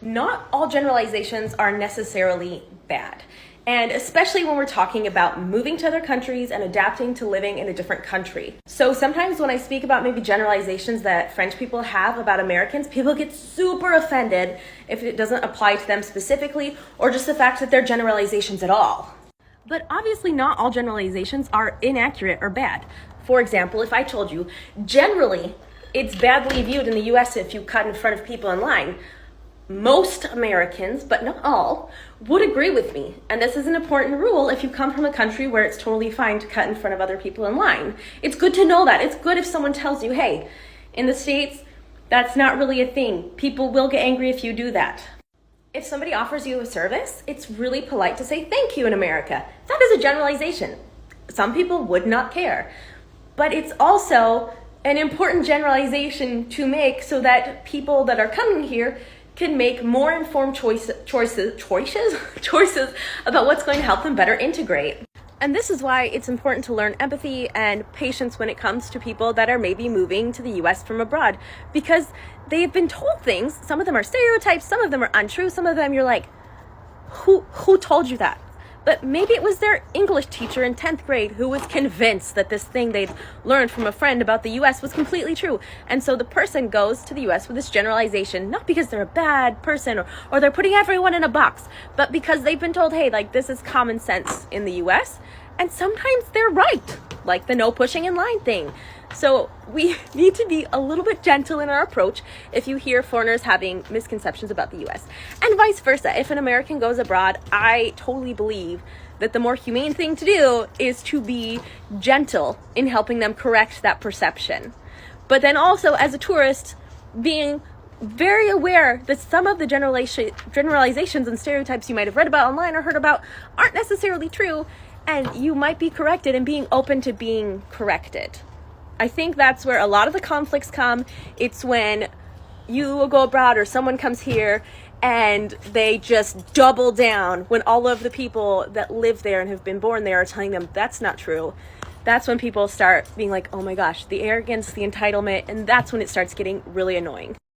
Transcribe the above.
Not all generalizations are necessarily bad. And especially when we're talking about moving to other countries and adapting to living in a different country. So sometimes when I speak about maybe generalizations that French people have about Americans, people get super offended if it doesn't apply to them specifically, or just the fact that they're generalizations at all. But obviously not all generalizations are inaccurate or bad. For example, if I told you, generally, it's badly viewed in the US if you cut in front of people in line, most Americans, but not all, would agree with me. And this is an important rule if you come from a country where it's totally fine to cut in front of other people in line. It's good to know that. It's good if someone tells you, hey, in the States, that's not really a thing. People will get angry if you do that. If somebody offers you a service, it's really polite to say thank you in America. That is a generalization. Some people would not care. But it's also an important generalization to make so that people that are coming here can make more informed choices about what's going to help them better integrate. And this is why it's important to learn empathy and patience when it comes to people that are maybe moving to the US from abroad, because they've been told things. Some of them are stereotypes, some of them are untrue, some of them you're like, who told you that? But maybe it was their English teacher in 10th grade who was convinced that this thing they'd learned from a friend about the US was completely true. And so the person goes to the US with this generalization, not because they're a bad person or they're putting everyone in a box, but because they've been told, hey, like this is common sense in the US. And sometimes they're right, like the no pushing in line thing. So we need to be a little bit gentle in our approach if you hear foreigners having misconceptions about the US. And vice versa. If an American goes abroad, I totally believe that the more humane thing to do is to be gentle in helping them correct that perception. But then also, as a tourist, being very aware that some of the generalizations and stereotypes you might have read about online or heard about aren't necessarily true, and you might be corrected, and being open to being corrected. I think that's where a lot of the conflicts come. It's when you go abroad or someone comes here and they just double down when all of the people that live there and have been born there are telling them that's not true. That's when people start being like, oh my gosh, the arrogance, the entitlement, and that's when it starts getting really annoying.